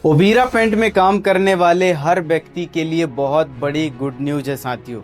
ओबीरा paint में काम करने वाले हर व्यक्ति के लिए बहुत बड़ी गुड न्यूज है साथियों।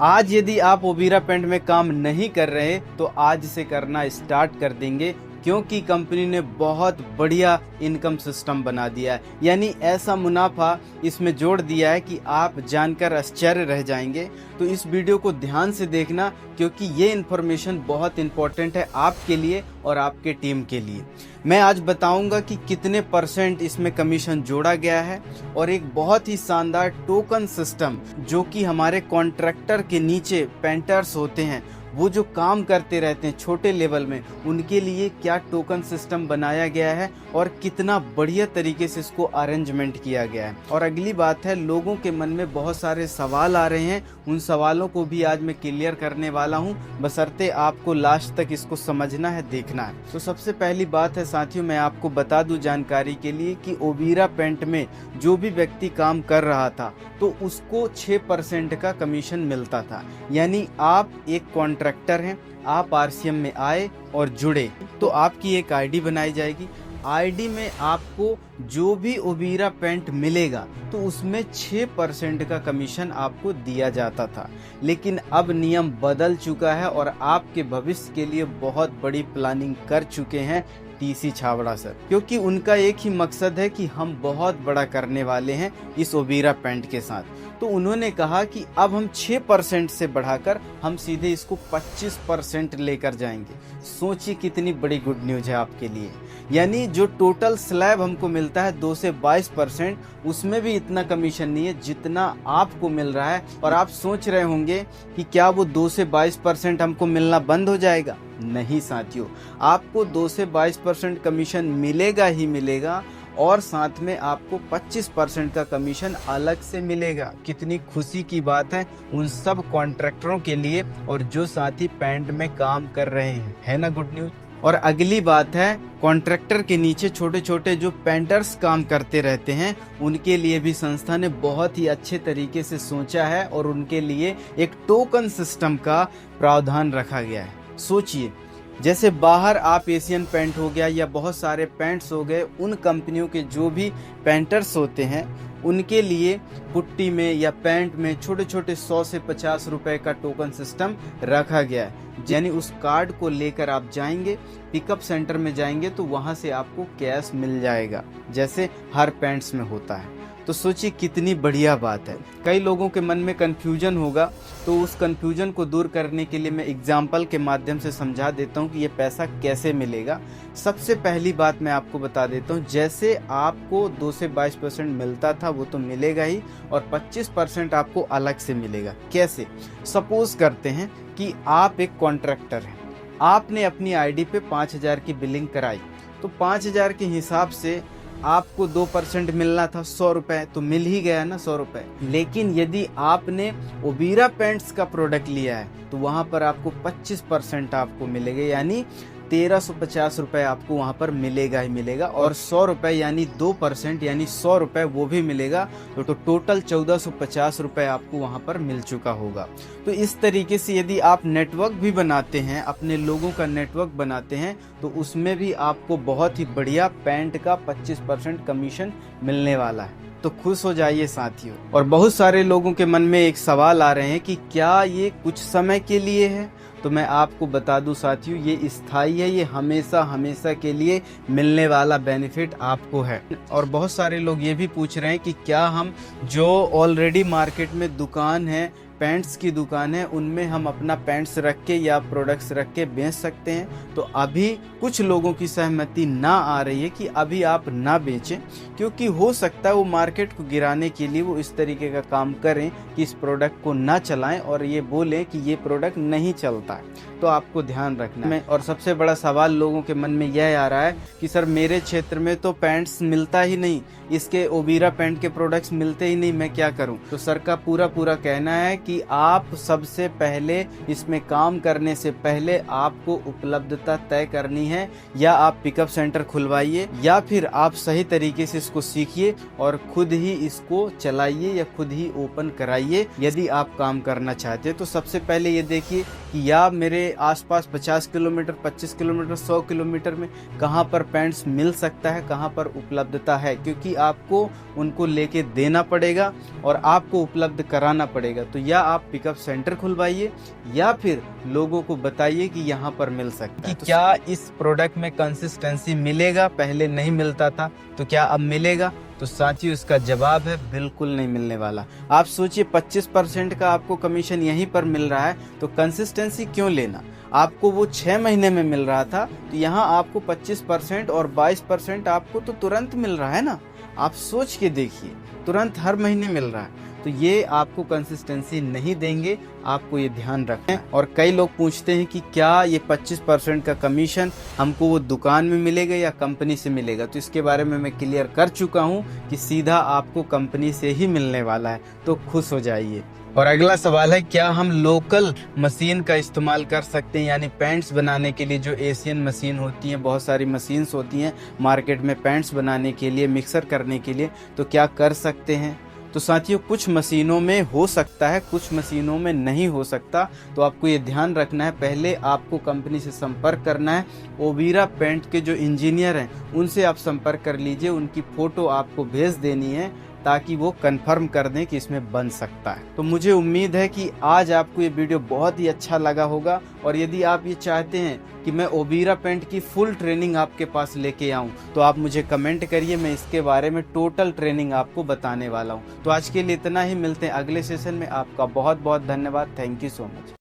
आज यदि आप ओबीरा पेंट में काम नहीं कर रहे तो आज से करना स्टार्ट कर देंगे, क्योंकि कंपनी ने बहुत बढ़िया इनकम सिस्टम बना दिया है। यानी ऐसा मुनाफा इसमें जोड़ दिया है कि आप जानकर आश्चर्य रह जाएंगे। तो इस वीडियो को ध्यान से देखना, क्योंकि ये इन्फॉर्मेशन बहुत इंपॉर्टेंट है आपके लिए और आपके टीम के लिए। मैं आज बताऊंगा कि कितने % इसमें कमीशन जोड़ा गया है, और एक बहुत ही शानदार टोकन सिस्टम जो कि हमारे कॉन्ट्रैक्टर के नीचे पेंटर्स होते हैं, वो जो काम करते रहते हैं छोटे लेवल में, उनके लिए क्या टोकन सिस्टम बनाया गया है और कितना बढ़िया तरीके से इसको अरेंजमेंट किया गया है। और अगली बात है, लोगों के मन में बहुत सारे सवाल आ रहे हैं, उन सवालों को भी आज मैं क्लियर करने वाला हूं, बशर्ते आपको लास्ट तक इसको समझना है, देखना है। तो सबसे पहली बात है साथियों, मैं आपको बता दूं जानकारी के लिए कि ओबीरा पेंट में जो भी व्यक्ति काम कर रहा था तो उसको 6% का कमीशन मिलता था। यानी आप एक कॉन्ट्रैक्टर हैं, आप आरसीएम में आए और जुड़े तो आपकी एक आईडी बनाई जाएगी। आईडी में आपको जो भी ओबीरा पेंट मिलेगा तो उसमें 6% का कमीशन आपको दिया जाता था। लेकिन अब नियम बदल चुका है और आपके भविष्य के लिए बहुत बड़ी प्लानिंग कर चुके हैं टीसी छाबड़ा सर, क्योंकि उनका एक ही मकसद है कि हम बहुत बड़ा करने वाले हैं इस ओबीरा पेंट के साथ। तो उन्होंने कहा कि अब हम 6% से बढ़ाकर हम सीधे इसको 25% लेकर जाएंगे। सोचिए कितनी बड़ी गुड न्यूज है आपके लिए। यानी जो टोटल स्लैब हमको मिलता है 2 से 22%, उसमें भी इतना कमीशन नहीं है जितना आपको मिल रहा है। और आप सोच रहे होंगे कि क्या वो 2 से 22% हमको मिलना बंद हो जाएगा? नहीं साथियों, आपको 2 से 22% कमीशन मिलेगा ही मिलेगा, और साथ में आपको 25% का कमीशन अलग से मिलेगा। कितनी खुशी की बात है उन सब कॉन्ट्रैक्टरों के लिए और जो साथी पेंट में काम कर रहे हैं, है ना गुड न्यूज। और अगली बात है, कॉन्ट्रैक्टर के नीचे छोटे छोटे जो पेंटर्स काम करते रहते हैं, उनके लिए भी संस्था ने बहुत ही अच्छे तरीके से सोचा है और उनके लिए एक टोकन सिस्टम का प्रावधान रखा गया है। सोचिए, जैसे बाहर आप एशियन पेंट हो गया या बहुत सारे पेंट्स हो गए, उन कंपनियों के जो भी पेंटर्स होते हैं उनके लिए पुट्टी में या पेंट में छोटे छोटे 100 से 50 रुपए का टोकन सिस्टम रखा गया है। यानी उस कार्ड को लेकर आप जाएंगे, पिकअप सेंटर में जाएंगे तो वहां से आपको कैश मिल जाएगा, जैसे हर पेंट्स में होता है। तो सोचिए कितनी बढ़िया बात है। कई लोगों के मन में कंफ्यूजन होगा, तो उस कंफ्यूजन को दूर करने के लिए मैं एग्जाम्पल के माध्यम से समझा देता हूँ कि ये पैसा कैसे मिलेगा। सबसे पहली बात मैं आपको बता देता हूँ, जैसे आपको 2 से 22% मिलता था वो तो मिलेगा ही, और 25% आपको अलग से मिलेगा। कैसे? सपोज करते हैं कि आप एक कॉन्ट्रैक्टर हैं, आपने अपनी आईडी पे 5000 की बिलिंग कराई, तो 5000 के हिसाब से आपको 2% मिलना था, 100 रुपए तो मिल ही गया ना, 100 रुपए। लेकिन यदि आपने ओबीरा पेंट्स का प्रोडक्ट लिया है तो वहां पर आपको 25% आपको मिलेगा, यानी 1350 रुपए आपको वहां पर मिलेगा ही मिलेगा। और 100 रुपए यानी 2% यानी 100 रुपए वो भी मिलेगा, तो टोटल 1450 रुपए आपको वहां पर मिल चुका होगा। तो इस तरीके से यदि आप नेटवर्क भी बनाते हैं, अपने लोगों का नेटवर्क बनाते हैं, तो उसमें भी आपको बहुत ही बढ़िया पेंट का 25% कमीशन मिलने वाला है। तो खुश हो जाइए साथियों। और बहुत सारे लोगों के मन में एक सवाल आ रहे हैं कि क्या ये कुछ समय के लिए है? तो मैं आपको बता दूं साथियों, ये स्थायी है, ये हमेशा हमेशा के लिए मिलने वाला बेनिफिट आपको है। और बहुत सारे लोग ये भी पूछ रहे हैं कि क्या हम जो ऑलरेडी मार्केट में दुकान है, पेंट्स की दुकान है, उनमें हम अपना पेंट्स रख के या प्रोडक्ट्स रख के बेच सकते हैं? तो अभी कुछ लोगों की सहमति ना आ रही है कि अभी आप ना बेचें, क्योंकि हो सकता है वो मार्केट को गिराने के लिए वो इस तरीके का काम करें कि इस प्रोडक्ट को ना चलाएं और ये बोलें कि ये प्रोडक्ट नहीं चलता है। तो आपको ध्यान रखना है। और सबसे बड़ा सवाल लोगों के मन में यह आ रहा है कि सर मेरे क्षेत्र में तो पेंट्स मिलता ही नहीं, इसके ओबीरा पेंट के प्रोडक्ट्स मिलते ही नहीं, मैं क्या करूं? तो सर का पूरा कहना है कि आप सबसे पहले इसमें काम करने से पहले आपको उपलब्धता तय करनी है। या आप पिकअप सेंटर खुलवाइए या फिर आप सही तरीके से इसको सीखिए और खुद ही इसको चलाइए या खुद ही ओपन कराइए यदि आप काम करना चाहते हैं। तो सबसे पहले ये देखिए कि या मेरे आसपास 50 किलोमीटर, 25 किलोमीटर, 100 किलोमीटर में कहाँ पर पैंट्स मिल सकता है, कहाँ पर उपलब्धता है, क्योंकि आपको उनको लेके देना पड़ेगा और आपको उपलब्ध कराना पड़ेगा। तो या आप पिकअप सेंटर खुलवाइए या फिर लोगों को बताइए कि यहाँ पर मिल सकता है। कि क्या इस प्रोडक्ट में कंसिस्टेंसी मिलेगा? पहले नहीं मिलता था, तो क्या अब मिलेगा? तो साथियों इसका जवाब है बिल्कुल नहीं मिलने वाला। आप सोचिए 25% का आपको कमीशन यहीं पर मिल रहा है, तो कंसिस्टेंसी क्यों लेना? आपको वो 6 महीने में मिल रहा था, तो यहाँ आपको 25% और 22% आपको तो तुरंत मिल रहा है ना। आप सोच के देखिए, तुरंत हर महीने मिल रहा है। तो ये आपको कंसिस्टेंसी नहीं देंगे, आपको ये ध्यान रखना है। और कई लोग पूछते हैं कि क्या ये 25% का कमीशन हमको वो दुकान में मिलेगा या कंपनी से मिलेगा? तो इसके बारे में मैं क्लियर कर चुका हूँ कि सीधा आपको कंपनी से ही मिलने वाला है, तो खुश हो जाइए। और अगला सवाल है, क्या हम लोकल मशीन का इस्तेमाल कर सकते हैं? यानी पैंट्स बनाने के लिए जो एशियन मशीन होती हैं, बहुत सारी मशीन्स होती हैं मार्केट में पैंट्स बनाने के लिए, मिक्सर करने के लिए, तो क्या कर सकते हैं? तो साथियों कुछ मशीनों में हो सकता है, कुछ मशीनों में नहीं हो सकता। तो आपको ये ध्यान रखना है, पहले आपको कंपनी से संपर्क करना है। ओबीरा पेंट के जो इंजीनियर हैं उनसे आप संपर्क कर लीजिए, उनकी फ़ोटो आपको भेज देनी है ताकि वो कंफर्म कर दें कि इसमें बन सकता है। तो मुझे उम्मीद है कि आज आपको ये वीडियो बहुत ही अच्छा लगा होगा। और यदि आप ये चाहते हैं कि मैं ओबीरा पेंट की फुल ट्रेनिंग आपके पास लेके आऊं, तो आप मुझे कमेंट करिए, मैं इसके बारे में टोटल ट्रेनिंग आपको बताने वाला हूं। तो आज के लिए इतना ही, मिलते हैं अगले सेशन में। आपका बहुत बहुत धन्यवाद। Thank you so much.